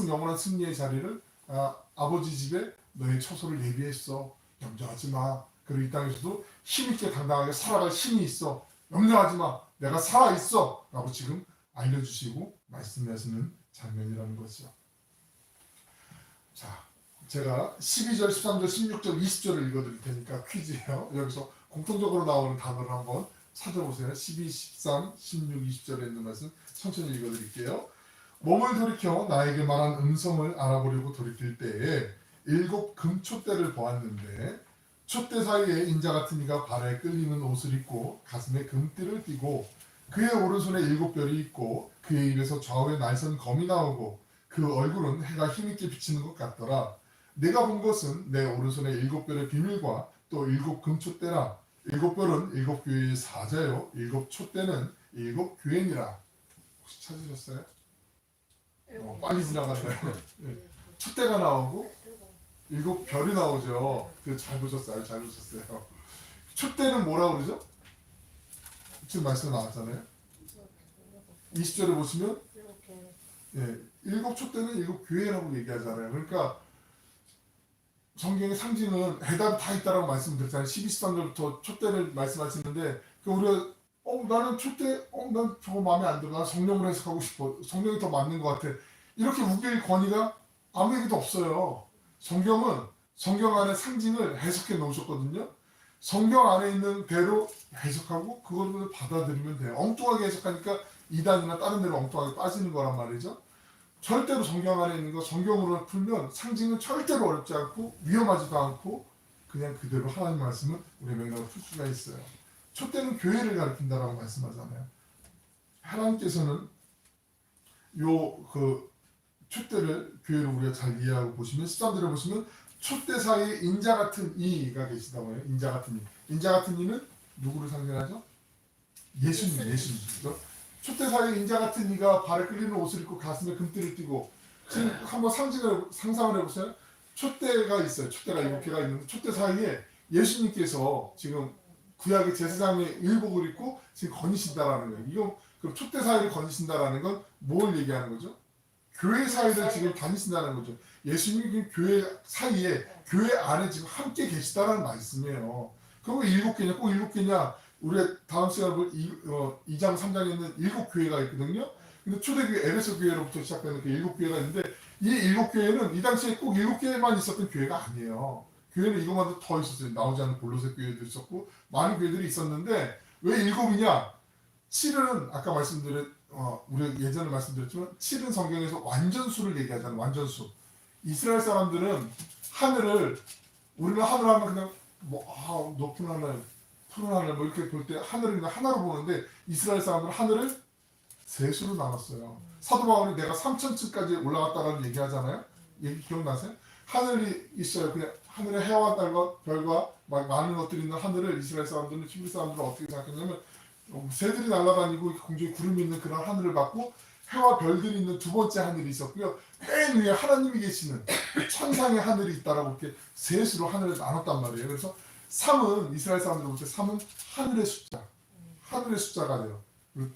영원한 승리의 자리를 아버지 집에 너의 처소를 예비했어. 염려하지 마. 그리고 이 땅에서도 힘있게 당당하게 살아갈 힘이 있어. 염려하지 마. 내가 살아있어. 라고 지금 알려주시고 말씀하시는 장면이라는 거죠. 자, 제가 12절, 13절, 16절, 20절을 읽어드릴 테니까 퀴즈예요. 여기서 공통적으로 나오는 단어를 한번 찾아보세요. 12, 13, 16, 20절에 있는 말씀 천천히 읽어드릴게요. 몸을 돌이켜 나에게 말한 음성을 알아보려고 돌이킬 때에 7 금촛대를 보았는데 촛대 사이에 인자 같은 이가 발에 끌리는 옷을 입고 가슴에 금띠를 띠고 그의 오른손에 7별이 있고 그의 입에서 좌우에 날선 검이 나오고 그 얼굴은 해가 힘있게 비치는 것 같더라. 내가 본 것은 내 오른손에 7별의 비밀과 또 7 금촛대라. 7별은 7교회의 사자요 7 촛대는 7 교회니라. 혹시 찾으셨어요? 빨리 지나갔나요? 네. 촛대가 나오고 7 별이 나오죠. 잘 보셨어요? 잘 보셨어요. 촛대는 뭐라고 그러죠? 지금 말씀 나왔잖아요. 20절에 보시면 7 촛대는 7 교회라고 얘기하잖아요. 그러니까 성경의 상징은 해답이 다 있다라고 말씀드렸잖아요. 12, 13절부터 촛대를 말씀하시는데 우리가 나는 촛대 난 저거 마음에 안 들어. 난 성령으로 해석하고 싶어. 성령이 더 맞는 것 같아. 이렇게 우길 권위가 아무 얘기도 없어요. 성경 안에 상징을 해석해 놓으셨거든요. 성경 안에 있는 대로 해석하고 그걸 받아들이면 돼요. 엉뚱하게 해석하니까 이단이나 다른 데로 엉뚱하게 빠지는 거란 말이죠. 절대로 성경 안에 있는 거 성경으로 풀면 상징은 절대로 어렵지 않고 위험하지도 않고 그냥 그대로 하나님 말씀은 우리 맥락을 풀 수가 있어요. 촛대는 교회를 가리킨다라고 말씀하잖아요. 하나님께서는 요 촛대를 교회를 우리가 잘 이해하고 보시면 13절에 보시면 촛대 사이에 인자 같은 이가 계시다고 해요. 인자 같은 이. 인자 같은 이는 누구를 상징하죠? 예수님. 그죠? 촛대 사이에 인자 같은 이가 발에 끌리는 옷을 입고 가슴에 금띠를 띠고 지금 한번 상상을 해보세요. 촛대가 있어요. 촛대가 7개가 있는데 촛대 사이에 예수님께서 지금 구약의 제사장의 의복을 입고 지금 거니신다라는 거예요. 이거 그럼 촛대 사이를 거니신다라는 건 뭘 얘기하는 거죠? 교회 사이를 지금 다니신다는 거죠. 예수님이 교회 사이에 교회 안에 지금 함께 계시다라는 말씀이에요. 그럼 7개냐? 꼭 7개냐? 우리가 다음 시간에 볼 2장 3장에 있는 7교회가 있거든요. 근데 초대교회 에베소 교회로부터 시작되는 그 7교회가 있는데 이 7교회는 이 당시에 꼭 7교회만 있었던 교회가 아니에요. 교회는 이것만도 더 있었어요. 나오지 않은 골로새 교회도 있었고 많은 교회들이 있었는데 왜 7이냐? 7은 아까 우리 예전에 말씀드렸지만 7은 성경에서 완전수를 얘기하잖아요. 완전수. 이스라엘 사람들은 우리는 하늘 하면 그냥 높은 하늘, 푸른 하늘 이렇게 볼 때 하늘을 그냥 하나로 보는데 이스라엘 사람들은 하늘을 셋으로 나눴어요. 사도 바울이 내가 3,000층까지 올라갔다라는 얘기하잖아요. 얘기 기억나세요? 하늘이 있어요. 그냥 하늘에 해와 달과 별과 많은 것들이 있는 하늘을 이스라엘 사람들은 히브리 사람들은 어떻게 생각했냐면 새들이 날아다니고 공중에 구름이 있는 그런 하늘을 받고 해와 별들이 있는 두 번째 하늘이 있었고요. 맨 위에 하나님이 계시는 천상의 하늘이 있다라고 이렇게 셋으로 하늘을 나눴단 말이에요. 그래서 3은 이스라엘 사람들 볼 때 3은 하늘의 숫자가 돼요. 그리고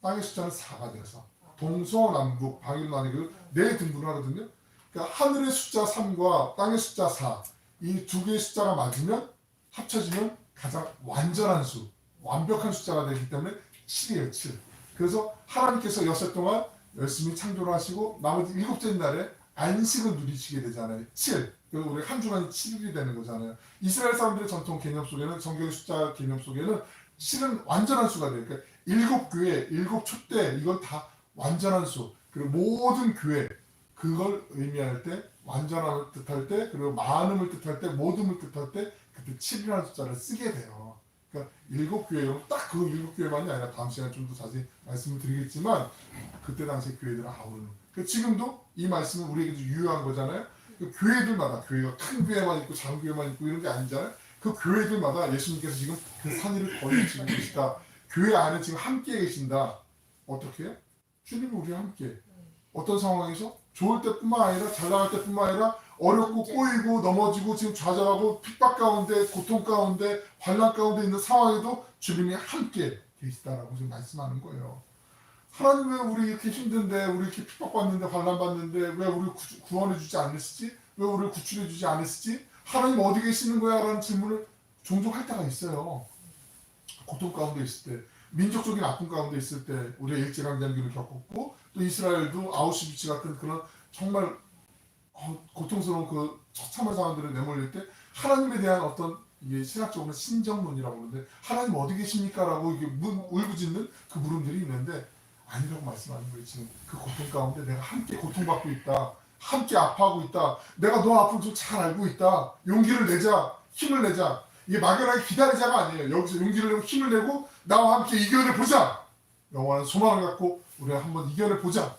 땅의 숫자는 4가 돼서 동서남북 방일난이고 네 등분을 하거든요. 그러니까 하늘의 숫자 3과 땅의 숫자 4 이 두 개의 숫자가 맞으면 합쳐지면 가장 완전한 수 완벽한 숫자가 되기 때문에 7이에요. 7. 그래서 하나님께서 여섯 동안 열심히 창조를 하시고 나머지 7째 날에 안식을 누리시게 되잖아요. 7. 그리고 우리 한 주간이 7일이 되는 거잖아요. 이스라엘 사람들의 전통 개념 속에는 성경의 숫자 개념 속에는 7은 완전한 수가 돼요. 그러니까 7교회, 7촛대 이건 다 완전한 수. 그리고 모든 교회 그걸 의미할 때 완전함을 뜻할 때 그리고 많음을 뜻할 때 모둠을 뜻할 때 그때 7이라는 숫자를 쓰게 돼요. 그러니까 7교회로 딱 그 7교회만이 아니라 다음 시간에 좀 더 자세히 말씀을 드리겠지만 그때 당시 교회들을 아우르는 그러니까 지금도 이 말씀은 우리에게도 유효한 거잖아요. 그 교회들마다 교회가 큰 교회만 있고 작은 교회만 있고 이런 게 아니잖아요. 그 교회들마다 예수님께서 지금 그 산위를 거두시고 계시다. 교회 안에 지금 함께 계신다. 어떻게 해요? 주님이 우리와 함께 어떤 상황에서 좋을 때뿐만 아니라 잘 나갈 때뿐만 아니라 어렵고 꼬이고 넘어지고 지금 좌절하고 핍박 가운데 고통 가운데 환난 가운데 있는 상황에도 주님이 함께 계시다라고 지금 말씀하는 거예요. 하나님 왜 우리 이렇게 힘든데 우리 이렇게 핍박받는데 환난받는데 왜 우리 구원해 주지 않으시지? 왜 우리를 구출해 주지 않으시지? 하나님 어디 계시는 거야? 라는 질문을 종종 할 때가 있어요. 고통 가운데 있을 때 민족적인 아픔 가운데 있을 때 우리가 일제강점기를 겪었고 또 이스라엘도 아우슈비츠 같은 그런 정말 고통스러운 그 처참한 상황들을 내몰릴 때 하나님에 대한 어떤 이게 신학적으로 신정론이라고 하는데 하나님 어디 계십니까? 라고 이게 울부짖는 그 물음들이 있는데 아니라고 말씀하는 거예요. 지금 그 고통 가운데 내가 함께 고통받고 있다. 함께 아파하고 있다. 내가 너 아픔 좀 잘 알고 있다. 용기를 내자. 힘을 내자. 이게 막연하게 기다리자가 아니에요. 여기서 용기를 내고 힘을 내고 나와 함께 이겨내보자. 영원한 소망을 갖고 우리가 한번 이겨내보자.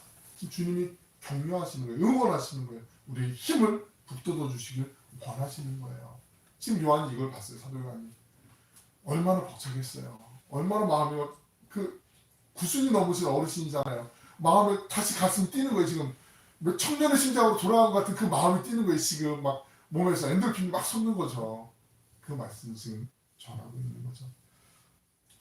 주님이 격려하시는 거예요. 응원하시는 거예요. 우리의 힘을 북돋워 주시길 원하시는 거예요. 지금 요한이 이걸 봤어요. 사도 요한이. 얼마나 벅차겠어요. 얼마나 마음이 구순이 넘으신 어르신이잖아요. 마음에 다시 가슴이 뛰는 거예요. 지금 청년의 심장으로 돌아간 것 같은 그 마음이 뛰는 거예요. 지금 막 몸에서 엔돌핀이 막 솟는 거죠. 그 말씀을 지금 전하고 있는 거죠.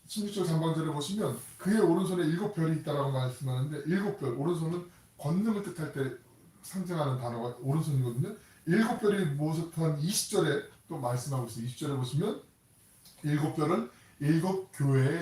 16절 상반절에 보시면 그의 오른손에 7별이 있다라고 말씀하는데 7별, 오른손은 권능을 뜻할 때 상징하는 단어가 오른손이거든요. 7별이 모습한 20절에 또 말씀하고 있어요. 20절에 보시면 7별은 7교회의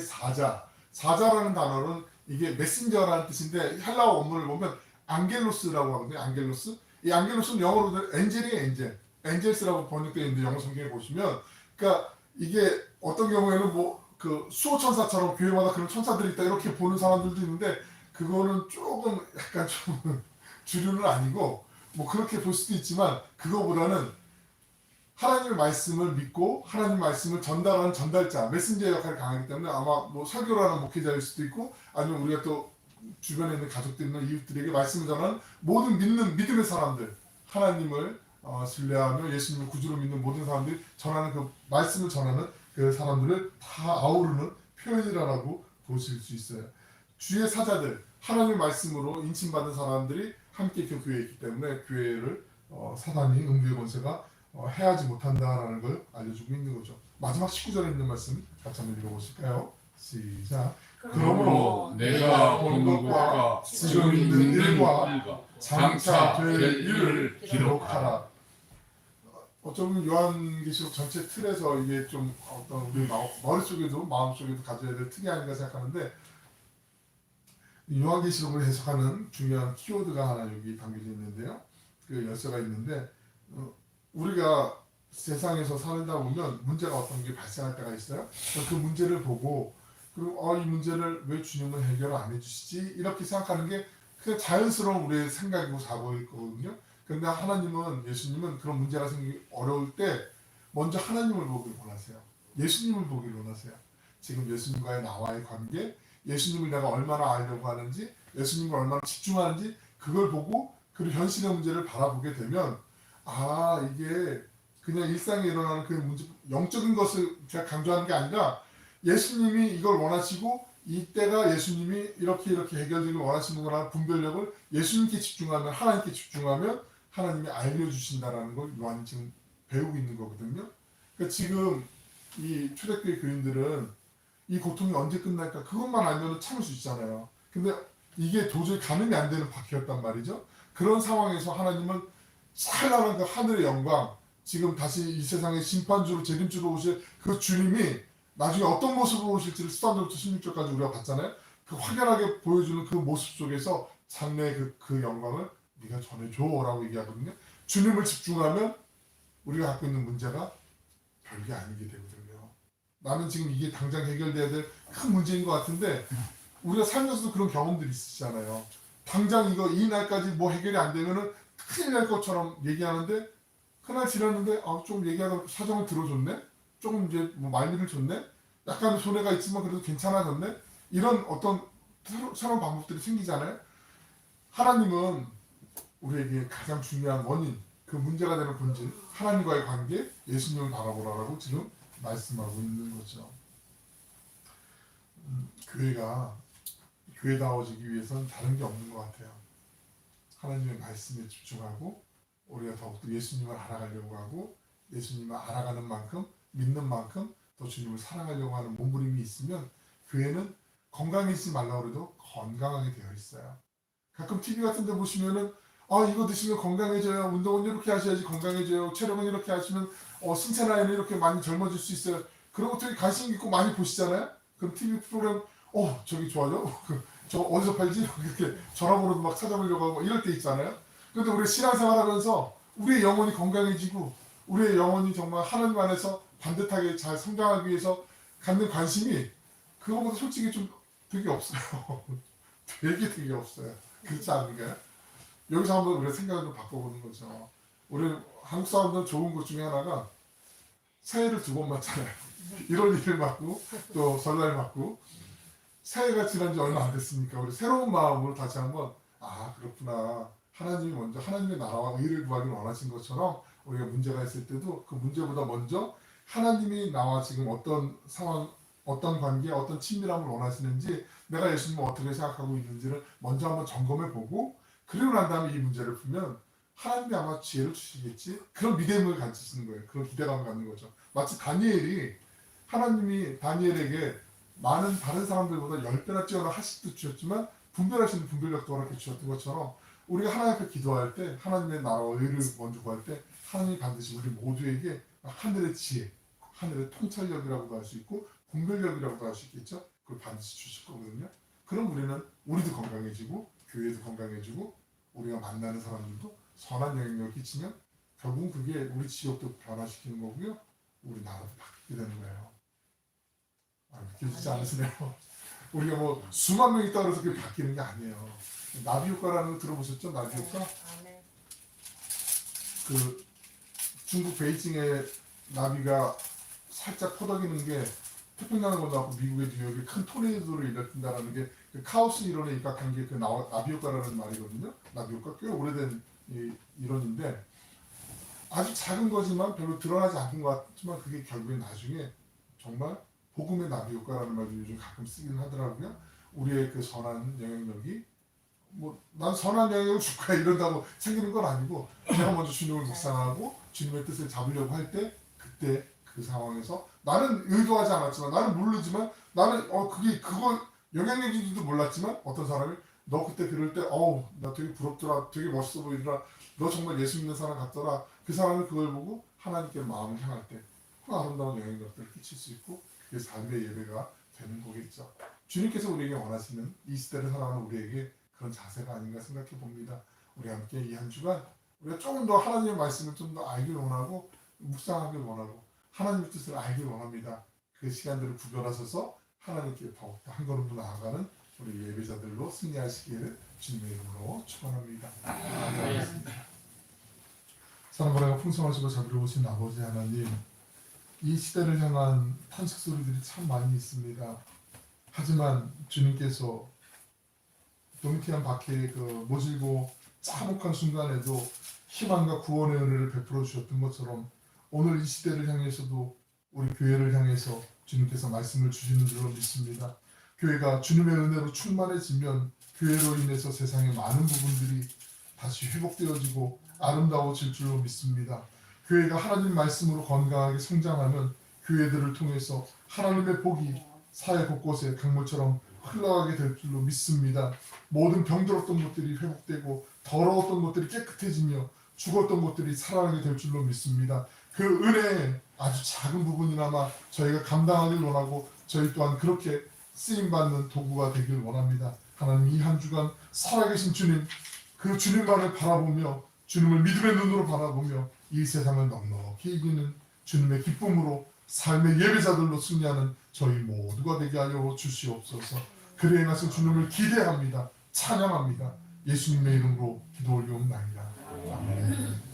사자라는 단어는 이게 메신저라는 뜻인데 헬라어 원문을 보면 안겔로스라고 하거든요. 안겔로스. 이 안겔로스는 영어로 엔젤이에요. 엔젤. 엔젤스라고 번역되어 있는데 영어 성경에 보시면, 그러니까 이게 어떤 경우에는 뭐 그 수호 천사처럼 교회마다 그런 천사들이 있다 이렇게 보는 사람들도 있는데, 그거는 조금 약간 좀 주류는 아니고 뭐 그렇게 볼 수도 있지만, 그거보다는 하나님의 말씀을 믿고 하나님 말씀을 전달하는 전달자, 메신저 역할이 강하기 때문에 아마 뭐 설교를 하는 목회자일 수도 있고, 아니면 우리가 또 주변에 있는 가족들이나 이웃들에게 말씀을 전하는 모든 믿음의 사람들, 하나님을 신뢰하며 예수님을 구주로 믿는 모든 사람들이 전하는 그 말씀을 전하는 그 사람들을 다 아우르는 표현이라고 보실 수 있어요. 주의 사자들, 하나님의 말씀으로 인침받은 사람들이 함께 그 교회에 있기 때문에 교회를 사단이 음부의 권세가 해하지 못한다라는 걸 알려주고 있는 거죠. 마지막 19절에 있는 말씀 같이 한번 읽어보실까요? 시작. 그러므로 내가 본 것과 지금 있는 일과 장차 될 일을 기록하라. 어쩌면 요한계시록 전체 틀에서 이게 좀 어떤 우리 머릿속에도 마음속에도 가져야 될 틀이 아닌가 생각하는데, 요한계시록을 해석하는 중요한 키워드가 하나 여기 담겨져 있는데요. 그 열쇠가 있는데, 우리가 세상에서 살다 보면 문제가 어떤 게 발생할 때가 있어요. 그 문제를 보고, 그리고 이 문제를 왜 주님은 해결을 안 해주시지? 이렇게 생각하는 게 그냥 자연스러운 우리의 생각이고 사고일 거거든요. 그런데 하나님은, 예수님은 그런 문제가 생기기 어려울 때 먼저 하나님을 보길 원하세요. 예수님을 보길 원하세요. 지금 예수님과의 나와의 관계, 예수님을 내가 얼마나 알려고 하는지, 예수님을 얼마나 집중하는지, 그걸 보고 그리고 현실의 문제를 바라보게 되면, 이게 그냥 일상에 일어나는 그 문제, 영적인 것을 제가 강조하는 게 아니라 예수님이 이걸 원하시고 이때가 예수님이 이렇게 해결되길 원하시는 거라는 분별력을 예수님께 집중하면, 하나님께 집중하면 하나님이 알려주신다라는 걸 요한이 지금 배우고 있는 거거든요. 그러니까 지금 이 초대교회 교인들은 이 고통이 언제 끝날까 그것만 알면 참을 수 있잖아요. 근데 이게 도저히 가늠이 안 되는 박해였단 말이죠. 그런 상황에서 하나님은 찬란한 그 하늘의 영광, 지금 다시 이 세상의 심판주로 재림주로 오실 그 주님이 나중에 어떤 모습으로 오실지를 13절부터 16절까지 우리가 봤잖아요. 그 확연하게 보여주는 그 모습 속에서 장래의 그 영광을 네가 전해줘라고 얘기하거든요. 주님을 집중하면 우리가 갖고 있는 문제가 별게 아니게 되거든요. 나는 지금 이게 당장 해결돼야 될 큰 문제인 것 같은데, 우리가 살면서도 그런 경험들이 있으시잖아요. 당장 이 날까지 뭐 해결이 안 되면은 큰일 날 것처럼 얘기하는데, 그날 지났는데 좀 얘기하다 사정을 들어줬네? 조금 이제 뭐 말미를 줬네? 약간 손해가 있지만 그래도 괜찮아졌네? 이런 어떤 새로운 방법들이 생기잖아요. 하나님은 우리에게 가장 중요한 원인, 그 문제가 되는 본질, 하나님과의 관계, 예수님을 바라보라고 지금 말씀하고 있는 거죠. 교회가 교회다워지기 위해서는 다른 게 없는 것 같아요. 하나님의 말씀에 집중하고 우리가 더욱더 예수님을 알아가려고 하고, 예수님을 알아가는 만큼, 믿는 만큼 더 주님을 사랑하려고 하는 몸부림이 있으면 교회는 건강해지지 말라고 해도 건강하게 되어 있어요. 가끔 TV 같은 데 보시면은 이거 드시면 건강해져요. 운동은 이렇게 하셔야지 건강해져요. 체력은 이렇게 하시면 신체 라인은 이렇게 많이 젊어질 수 있어요. 그런 거 되게 관심 있고 많이 보시잖아요. 그럼 TV 프로그램 저기 좋아요? 저 어디서 팔지? 이렇게 전화번호도 막 찾아보려고 하고 이럴 때 있잖아요. 그런데 우리 신앙생활 하면서 우리의 영혼이 건강해지고 우리의 영혼이 정말 하나님 안에서 반듯하게 잘 성장하기 위해서 갖는 관심이 그거보다 솔직히 좀 되게 없어요. 되게 없어요. 그렇지 않은가요? 여기서 한번 우리가 생각을 좀 바꿔보는 거죠. 우리 한국 사람들은 좋은 것 중에 하나가 새해를 2번 맞잖아요. 1월 1일 맞고 또 설날 맞고, 새해가 지난 지 얼마 안 됐으니까 우리 새로운 마음으로 다시 한번 그렇구나. 하나님이 먼저 하나님의 나라와 의를 구하기를 원하신 것처럼 우리가 문제가 있을 때도 그 문제보다 먼저 하나님이 나와 지금 어떤 상황, 어떤 관계, 어떤 친밀함을 원하시는지, 내가 예수님을 어떻게 생각하고 있는지를 먼저 한번 점검해 보고, 그리고 난 다음에 이 문제를 풀면 하나님이 아마 지혜를 주시겠지? 그런 믿음을 가지시는 거예요. 그런 기대감을 갖는 거죠. 마치 다니엘이, 하나님이 다니엘에게 많은 다른 사람들보다 10배나 뛰어난 하식도 주셨지만 분별하시는 분별력도 허락해 주셨던 것처럼, 우리가 하나님 앞에 기도할 때, 하나님의 나라와 의를 먼저 구할 때 하나님이 반드시 우리 모두에게 하늘의 지혜, 하늘의 통찰력이라고도 할 수 있고 분별력이라고도 할 수 있겠죠. 그걸 반드시 주실 거거든요. 그럼 우리도 건강해지고 교회도 건강해지고 우리가 만나는 사람들도 선한 영향력을 끼치면 결국은 그게 우리 지역도 변화시키는 거고요. 우리 나라도 바뀌게 되는 거예요. 느껴지지 않으세요? 우리가 뭐 수만 명 있다고 해서 그게 바뀌는 게 아니에요. 나비 효과라는 거 들어보셨죠? 나비 효과? 그 중국 베이징에 나비가 살짝 퍼덕이는 게 태평양을 건너고 미국의 뉴욕에 큰 토네이도를 일으킨다는 게 그 카오스 이론에 입각한 게 그 나비 효과라는 말이거든요. 나비 효과 꽤 오래된 이론인데 아주 작은 거지만 별로 드러나지 않은 것 같지만 그게 결국에 나중에 정말 복음의 나비 효과라는 말도 요즘 가끔 쓰긴 하더라고요. 우리의 그 선한 영향력이 뭐 난 선한 영향을 줄 거야 이런다고 생기는 건 아니고 내가 먼저 주님을 묵상하고 주님의 뜻을 잡으려고 할 때 그때 그 상황에서 나는 의도하지 않았지만 나는 모르지만 나는 그게 그거 영향력인지도 몰랐지만 어떤 사람이 너 그때 그럴 때 나 되게 부럽더라 되게 멋있어 보이더라 너 정말 예수 믿는 사람 같더라 그 사람은 그걸 보고 하나님께 마음을 향할 때 그 아름다운 영향력들을 끼칠 수 있고 그게 삶의 예배가 되는 거겠죠. 주님께서 우리에게 원하시는 이 시대를 살아가는 우리에게 그런 자세가 아닌가 생각해 봅니다. 우리 함께 이 한 주간 우리가 조금 더 하나님의 말씀을 좀 더 알길 원하고 묵상하길 원하고 하나님의 뜻을 알길 원합니다. 그 시간들을 구별하셔서 하나님께 더욱더 한 걸음 더 나아가는 우리 예배자들로 승리하시기를 주님의 이름으로 축원합니다. 사랑과 풍성하시고 자비로우신 아버지 하나님, 이 시대를 향한 탄식 소리들이 참 많이 있습니다. 하지만 주님께서 동태한 박해에 그 모질고 참혹한 순간에도 희망과 구원의 은혜를 베풀어 주셨던 것처럼 오늘 이 시대를 향해서도 우리 교회를 향해서 주님께서 말씀을 주시는 줄로 믿습니다. 교회가 주님의 은혜로 충만해지면 교회로 인해서 세상의 많은 부분들이 다시 회복되어지고 아름다워질 줄로 믿습니다. 교회가 하나님 말씀으로 건강하게 성장하면 교회들을 통해서 하나님의 복이 사회 곳곳에 강물처럼 흘러가게 될 줄로 믿습니다. 모든 병들었던 것들이 회복되고 더러웠던 것들이 깨끗해지며 죽었던 것들이 살아나게 될 줄로 믿습니다. 그 은혜의 아주 작은 부분이나마 저희가 감당하길 원하고 저희 또한 그렇게 쓰임받는 도구가 되길 원합니다. 하나님 이 한 주간 살아계신 주님 그 주님만을 바라보며 주님을 믿음의 눈으로 바라보며 이 세상을 넉넉히 이기는 주님의 기쁨으로 삶의 예배자들로 승리하는 저희 모두가 되게 하여 주시옵소서. 그래 행하신 주님을 기대합니다. 찬양합니다. 예수님의 이름으로 기도 올리옵나이다. 아멘.